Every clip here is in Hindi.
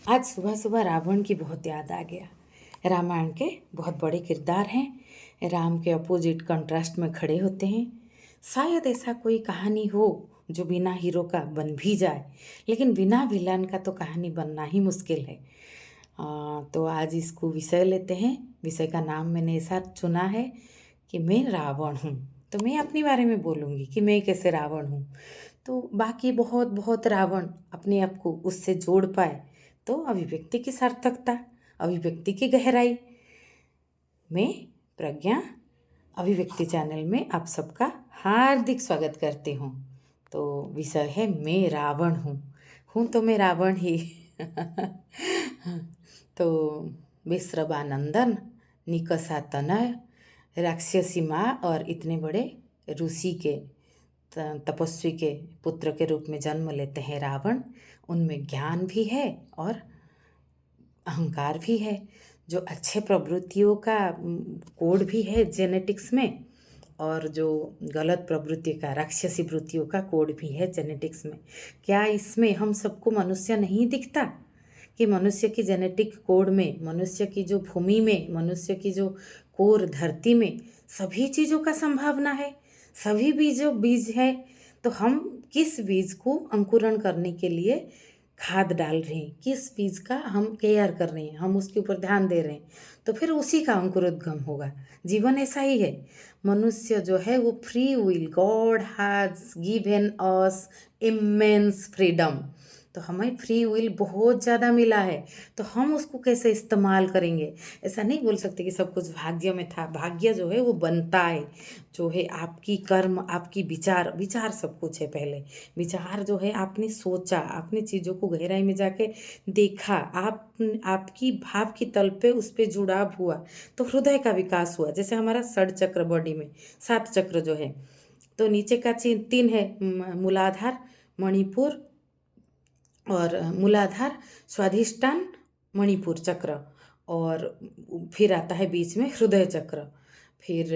आज सुबह सुबह रावण की बहुत याद आ गया। रामायण के बहुत बड़े किरदार हैं। राम के अपोजिट कंट्रास्ट में खड़े होते हैं। शायद ऐसा कोई कहानी हो जो बिना हीरो का बन भी जाए, लेकिन बिना विलन का तो कहानी बनना ही मुश्किल है। तो आज इसको विषय लेते हैं। विषय का नाम मैंने ऐसा चुना है कि मैं रावण हूँ। तो मैं अपने बारे में बोलूँगी कि मैं कैसे रावण हूँ। तो बाकी बहुत बहुत रावण अपने आप को उससे जोड़ पाए तो अभिव्यक्ति की सार्थकता, अभिव्यक्ति की गहराई। मैं प्रज्ञा अभिव्यक्ति चैनल में आप सबका हार्दिक स्वागत करती हूँ। तो विषय है मैं रावण हूँ तो मैं रावण ही। तो विश्रवानंदन, निकषा तनय, राक्षसी माँ और इतने बड़े ऋषि के तपस्वी के पुत्र के रूप में जन्म लेते हैं रावण। उनमें ज्ञान भी है और अहंकार भी है, जो अच्छे प्रवृत्तियों का कोड भी है जेनेटिक्स में, और जो गलत प्रवृत्ति का राक्षसी वृत्तियों का कोड भी है जेनेटिक्स में। क्या इसमें हम सबको मनुष्य नहीं दिखता कि मनुष्य की जेनेटिक कोड में, मनुष्य की जो भूमि में, मनुष्य की जो कोर धरती में सभी चीज़ों का संभावना है, सभी बीज है। तो हम किस बीज को अंकुरण करने के लिए खाद डाल रहे हैं, किस बीज का हम केयर कर रहे हैं, हम उसके ऊपर ध्यान दे रहे हैं, तो फिर उसी का अंकुरोद्गम होगा। जीवन ऐसा ही है। मनुष्य जो है वो free will, God has given us immense freedom. तो हमें फ्री विल बहुत ज़्यादा मिला है, तो हम उसको कैसे इस्तेमाल करेंगे। ऐसा नहीं बोल सकते कि सब कुछ भाग्य में था। भाग्य जो है वो बनता है, जो है आपकी कर्म, आपकी विचार सब कुछ है। पहले विचार जो है आपने सोचा, आपने चीज़ों को गहराई में जाके देखा, आपकी भाव की तल पे उस पर जुड़ाव हुआ तो हृदय का विकास हुआ। जैसे हमारा षड चक्र बॉडी में 7 चक्र जो है, तो नीचे का 3 है, मूलाधार, मणिपुर और मूलाधार, स्वाधिष्ठान, मणिपुर चक्र, और फिर आता है बीच में हृदय चक्र, फिर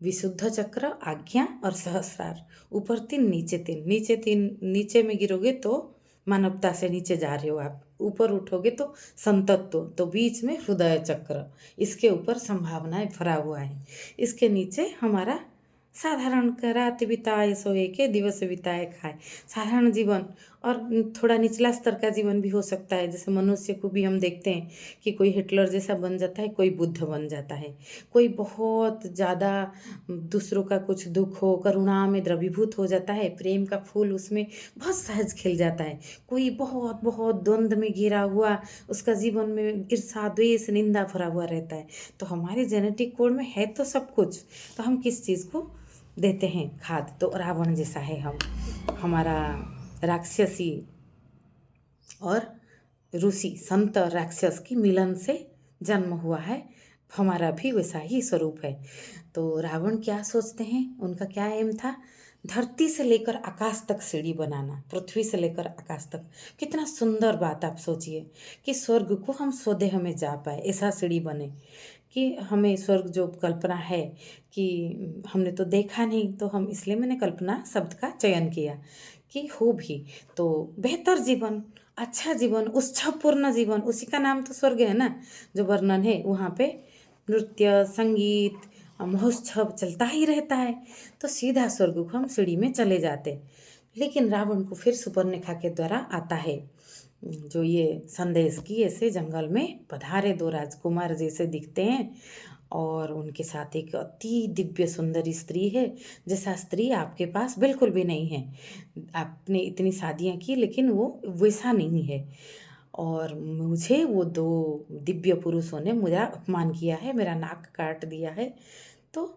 विशुद्ध चक्र, आज्ञा और सहस्रार। ऊपर 3, नीचे 3, नीचे 3, नीचे में गिरोगे तो मानवता से नीचे जा रहे हो आप, ऊपर उठोगे तो संतत्व। तो बीच में हृदय चक्र, इसके ऊपर संभावनाएं भरा हुआ है। इसके नीचे हमारा साधारण रात बिताए सोए के, दिवस बिताए खाए, साधारण जीवन। और थोड़ा निचला स्तर का जीवन भी हो सकता है। जैसे मनुष्य को भी हम देखते हैं कि कोई हिटलर जैसा बन जाता है, कोई बुद्ध बन जाता है, कोई बहुत ज़्यादा दूसरों का कुछ दुख हो करुणा में द्रवीभूत हो जाता है, प्रेम का फूल उसमें बहुत सहज खिल जाता है। कोई बहुत बहुत द्वंद्व में घिरा हुआ, उसका जीवन में ईर्ष्या द्वेष निंदा भरा हुआ रहता है। तो हमारे जेनेटिक कोड में है तो सब कुछ, तो हम किस चीज़ को देते हैं खाद। तो रावण जैसा है हम, हमारा राक्षसी और ऋषि संत राक्षस की मिलन से जन्म हुआ है, हमारा भी वैसा ही स्वरूप है। तो रावण क्या सोचते हैं, उनका क्या एम था, धरती से लेकर आकाश तक सीढ़ी बनाना, पृथ्वी से लेकर आकाश तक। कितना सुंदर बात आप सोचिए कि स्वर्ग को हम स्वदेह में जा पाए, ऐसा सीढ़ी बने कि हमें स्वर्ग जो कल्पना है कि हमने तो देखा नहीं, तो हम इसलिए मैंने कल्पना शब्द का चयन किया कि हो भी तो बेहतर जीवन, अच्छा जीवन, उत्सवपूर्ण जीवन, उसी का नाम तो स्वर्ग है ना, जो वर्णन है वहाँ पे नृत्य संगीत महोत्सव चलता ही रहता है। तो सीधा स्वर्ग को हम सीढ़ी में चले जाते। लेकिन रावण को फिर सुपर्णखा के द्वारा आता है जो ये संदेश की ऐसे जंगल में पधारे 2 राजकुमार जैसे दिखते हैं, और उनके साथ एक अति दिव्य सुंदरी स्त्री है, जैसा स्त्री आपके पास बिल्कुल भी नहीं है। आपने इतनी शादियाँ की लेकिन वो वैसा नहीं है। और मुझे वो 2 दिव्य पुरुषों ने मेरा अपमान किया है, मेरा नाक काट दिया है। तो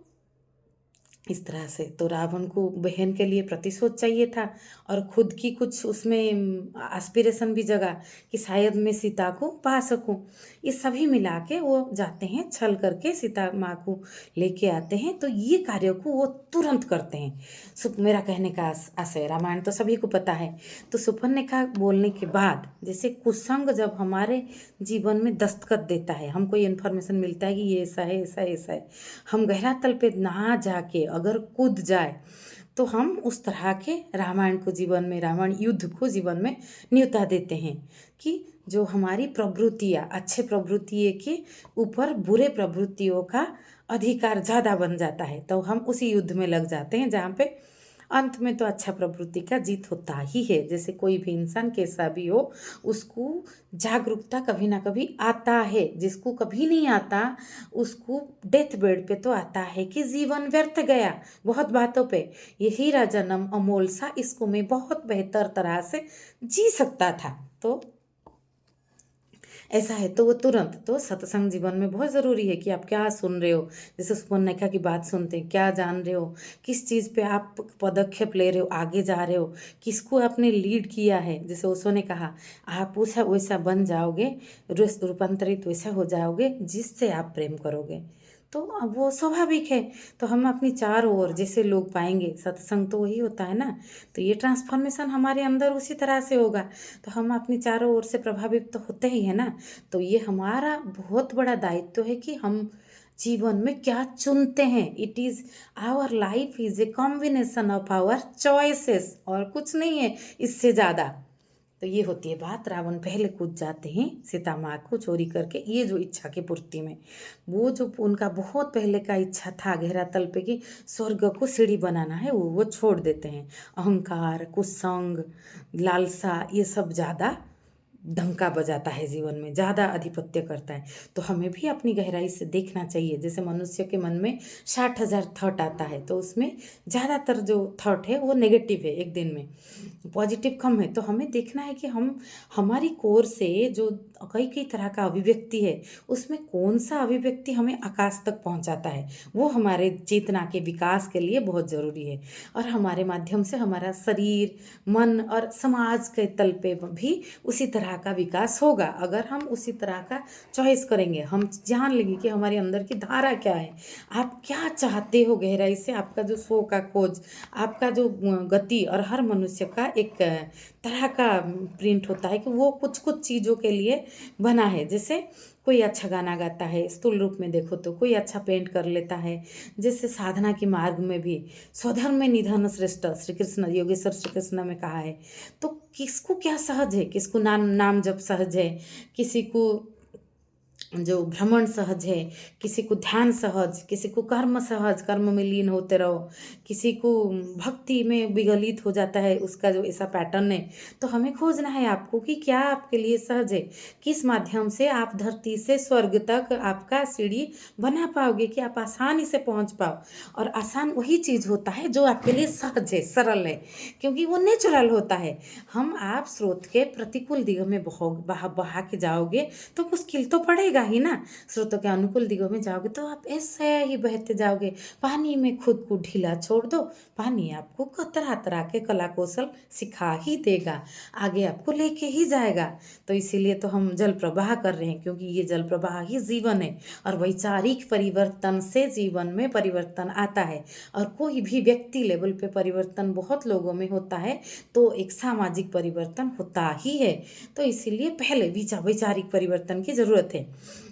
इस तरह से तो रावण को बहन के लिए प्रतिशोध चाहिए था, और खुद की कुछ उसमें एस्पिरेशन भी जगा कि शायद मैं सीता को पा सकूं। ये सभी मिला के वो जाते हैं, छल करके सीता माँ को लेके आते हैं। तो ये कार्य को वो तुरंत करते हैं। मेरा कहने का आशय, रामायण तो सभी को पता है। तो सुपर्णखा बोलने के बाद, जैसे कुसंग जब हमारे जीवन में दस्तखत देता है, हमको ये इन्फॉर्मेशन मिलता है कि ये ऐसा है, ऐसा ऐसा है, हम गहरा तल पे ना जाके अगर कूद जाए तो हम उस तरह के रामायण को जीवन में, रामायण युद्ध को जीवन में न्योता देते हैं कि जो हमारी प्रवृत्तियाँ, अच्छे प्रवृत्तियों के ऊपर बुरे प्रवृत्तियों का अधिकार ज़्यादा बन जाता है, तो हम उसी युद्ध में लग जाते हैं जहाँ पे अंत में तो अच्छा प्रवृत्ति का जीत होता ही है। जैसे कोई भी इंसान कैसा भी हो, उसको जागरूकता कभी ना कभी आता है। जिसको कभी नहीं आता उसको डेथ बेड पे तो आता है कि जीवन व्यर्थ गया बहुत बातों पे, यही जन्म अमोल सा, इसको मैं बहुत बेहतर तरह से जी सकता था। तो ऐसा है तो वो तुरंत, तो सत्संग जीवन में बहुत ज़रूरी है कि आप क्या सुन रहे हो। जैसे सुपर्णरेखा की बात सुनते हैं, क्या जान रहे हो, किस चीज़ पे आप पदक्षेप ले रहे हो, आगे जा रहे हो, किसको आपने लीड किया है। जैसे ओशो ने कहा, आप वैसा वैसा बन जाओगे, रूपांतरित वैसा हो जाओगे जिससे आप प्रेम करोगे। तो अब वो स्वाभाविक है। तो हम अपनी चारों ओर जैसे लोग पाएंगे, सत्संग तो वही होता है ना, तो ये ट्रांसफॉर्मेशन हमारे अंदर उसी तरह से होगा। तो हम अपनी चारों ओर से प्रभावित तो होते ही है ना। तो ये हमारा बहुत बड़ा दायित्व है कि हम जीवन में क्या चुनते हैं। It is our life is a combination of our choices, और कुछ नहीं है इससे ज़्यादा। तो ये होती है बात। रावण पहले कूद जाते हैं सीता माँ को चोरी करके, ये जो इच्छा की पूर्ति में, वो जो उनका बहुत पहले का इच्छा था गहरा तल पे कि स्वर्ग को सीढ़ी बनाना है, वो छोड़ देते हैं। अहंकार, कुसंग, लालसा, ये सब ज़्यादा डंका बजाता है जीवन में, ज़्यादा आधिपत्य करता है। तो हमें भी अपनी गहराई से देखना चाहिए। जैसे मनुष्य के मन में 60,000 थॉट आता है, तो उसमें ज़्यादातर जो थॉट है वो नेगेटिव है, एक दिन में पॉजिटिव कम है। तो हमें देखना है कि हम हमारी कोर से जो कई कई तरह का अभिव्यक्ति है, उसमें कौन सा अभिव्यक्ति हमें आकाश तक पहुंचाता है, वो हमारे चेतना के विकास के लिए बहुत ज़रूरी है। और हमारे माध्यम से हमारा शरीर, मन और समाज के तल पे भी उसी तरह का विकास होगा। अगर हम उसी तरह का चॉइस करेंगे, हम जान लेंगे कि हमारे अंदर की धारा क्या है, आप क्या चाहते हो गहराई से, आपका जो स्व का खोज, आपका जो गति, और हर मनुष्य का एक तरह का प्रिंट होता है कि वो कुछ कुछ चीज़ों के लिए बना है। जैसे कोई अच्छा गाना गाता है, स्थूल रूप में देखो तो कोई अच्छा पेंट कर लेता है। जैसे साधना के मार्ग में भी स्वधर्म में निधन श्रेष्ठ, श्री कृष्ण, योगेश्वर श्री कृष्ण में कहा है। तो किसको क्या सहज है, किसको नाम जप सहज है, किसी को जो भ्रमण सहज है, किसी को ध्यान सहज, किसी को कर्म सहज, कर्म में लीन होते रहो, किसी को भक्ति में विगलित हो जाता है, उसका जो ऐसा पैटर्न है। तो हमें खोजना है आपको कि क्या आपके लिए सहज है, किस माध्यम से आप धरती से स्वर्ग तक आपका सीढ़ी बना पाओगे कि आप आसानी से पहुंच पाओ। और आसान वही चीज़ होता है जो आपके लिए सहज है, सरल है, क्योंकि वो नेचुरल होता है। हम आप स्रोत के प्रतिकूल दिगों में बहा के जाओगे तो मुश्किल तो पड़ेगा ही ना। स्रोतों के अनुकूल दिगों में जाओगे तो आप ऐसे ही बहते जाओगे। पानी में खुद को ढीला छोड़ दो, पानी आपको तरह तरह के कला कौशल सिखा ही देगा, आगे आपको लेके ही जाएगा। तो इसीलिए तो हम जल प्रवाह कर रहे हैं, क्योंकि ये जल प्रवाह ही जीवन है। और वैचारिक परिवर्तन से जीवन में परिवर्तन आता है। और कोई भी व्यक्ति लेवल पे परिवर्तन बहुत लोगों में होता है, तो एक सामाजिक परिवर्तन होता ही है। तो इसीलिए पहले वैचारिक परिवर्तन की ज़रूरत है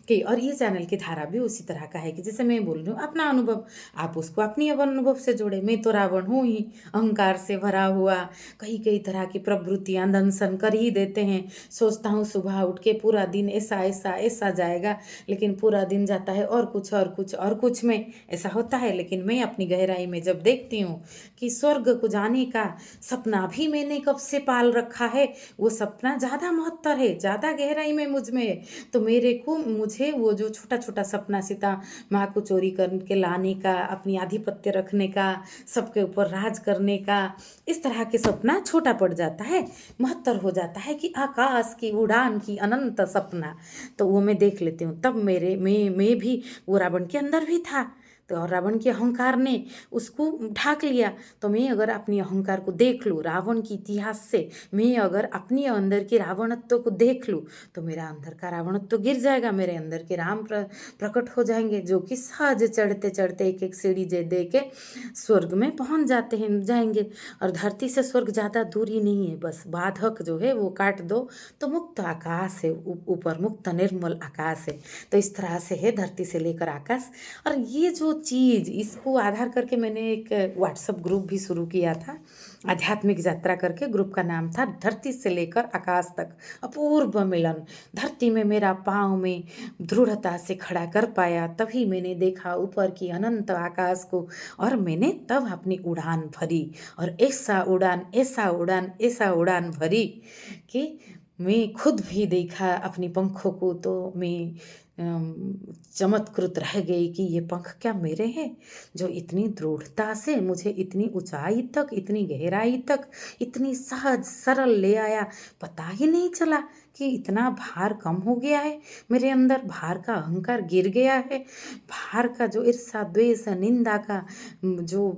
कि, और ये चैनल की धारा भी उसी तरह का है कि जैसे मैं बोल रही हूँ अपना अनुभव, आप उसको अपनी अनुभव से जोड़े। मैं तो रावण हूँ ही, अहंकार से भरा हुआ, कई कई तरह की प्रवृत्तियाँ दंशन कर ही देते हैं। सोचता हूँ सुबह उठ के पूरा दिन ऐसा ऐसा ऐसा जाएगा, लेकिन पूरा दिन जाता है और कुछ और कुछ और कुछ में, ऐसा होता है। लेकिन मैं अपनी गहराई में जब देखती हूँ कि स्वर्ग को जाने का सपना भी मैंने कब से पाल रखा है, वो सपना ज़्यादा महत्तर है, ज़्यादा गहराई में मुझ में है। तो मुझे वो जो छोटा छोटा सपना, सीता माँ को चोरी करके लाने का, अपनी आधिपत्य रखने का, सबके ऊपर राज करने का, इस तरह के सपना छोटा पड़ जाता है, महत्तर हो जाता है कि आकाश की उड़ान की अनंत सपना। तो वो मैं देख लेती हूँ। तब मैं भी वो रावण के अंदर भी था। तो और रावण के अहंकार ने उसको ढाक लिया। तो मैं अगर अपनी अहंकार को देख लूँ रावण के इतिहास से, मैं अगर अपनी अंदर के रावणत्व को देख लूँ, तो मेरा अंदर का रावणत्व गिर जाएगा, मेरे अंदर के राम प्रकट हो जाएंगे, जो कि सहज चढ़ते चढ़ते एक एक सीढ़ी दे के स्वर्ग में पहुंच जाएंगे। और धरती से स्वर्ग ज़्यादा दूरी नहीं है, बस बाधक जो है वो काट दो तो मुक्त आकाश है, ऊपर मुक्त निर्मल आकाश है। तो इस तरह से है धरती से लेकर आकाश। और ये जो चीज़ इसको आधार करके मैंने एक व्हाट्सएप ग्रुप भी शुरू किया था, आध्यात्मिक यात्रा करके। ग्रुप का नाम था धरती से लेकर आकाश तक अपूर्व मिलन। धरती में मेरा पाँव में दृढ़ता से खड़ा कर पाया, तभी मैंने देखा ऊपर की अनंत आकाश को, और मैंने तब अपनी उड़ान भरी, और ऐसा उड़ान, ऐसा उड़ान, ऐसा उड़ान भरी कि मैं खुद भी देखा अपनी पंखों को, तो मैं चमत्कृत रह गई कि ये पंख क्या मेरे हैं, जो इतनी दृढ़ता से मुझे इतनी ऊंचाई तक, इतनी गहराई तक, इतनी सहज सरल ले आया। पता ही नहीं चला कि इतना भार कम हो गया है मेरे अंदर, भार का अहंकार गिर गया है, भार का जो ईर्ष्या द्वेष निंदा का जो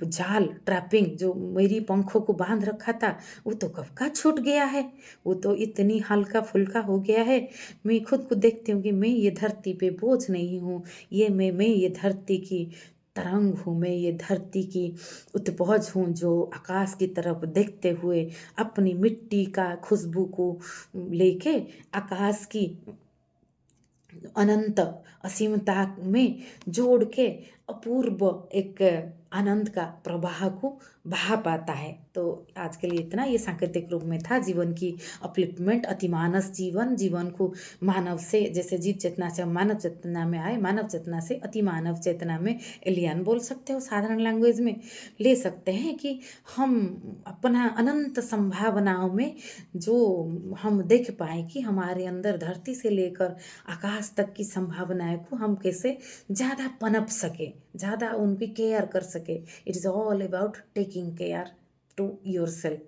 जाल ट्रैपिंग जो मेरी पंखों को बांध रखा था, वो तो कब का छूट गया है। वो तो इतनी हल्का फुल्का हो गया है। मैं खुद को देखती हूँ कि मैं ये धरती पे बोझ नहीं हूँ, ये मैं ये धरती की तरंग हूँ, मैं ये धरती की उत्पौज हूँ, जो आकाश की तरफ देखते हुए अपनी मिट्टी का खुशबू को लेके आकाश की अनंत असीमता में जोड़ के अपूर्व एक आनंद का प्रवाह को बहा पाता है। तो आज के लिए इतना, ये सांकेतिक रूप में था जीवन की अपलिफ्टमेंट, अतिमानस जीवन को मानव से, जैसे जीव चेतना से हम मानव चेतना में आए, मानव चेतना से अति मानव चेतना में, एलियन बोल सकते हो, साधारण लैंग्वेज में ले सकते हैं कि हम अपना अनंत संभावनाओं में जो हम देख पाए कि हमारे अंदर धरती से लेकर आकाश तक की संभावनाएं को हम कैसे ज़्यादा पनप सके, ज़्यादा उनकी केयर कर सके। It is all about taking care to your self.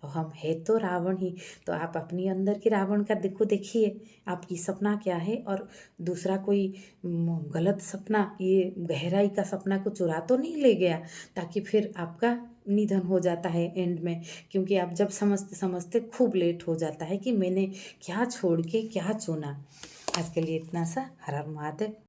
तो हम है तो रावण ही, तो आप अपनी अंदर की रावण का देखिए आपकी सपना क्या है, और दूसरा कोई गलत सपना, ये गहराई का सपना को चुरा तो नहीं ले गया, ताकि फिर आपका निधन हो जाता है एंड में। क्योंकि आप जब समझते समझते खूब लेट हो जाता है कि मैंने क्या छोड़ के क्या चुना। आज के लिए इतना सा। हर हर महादेव।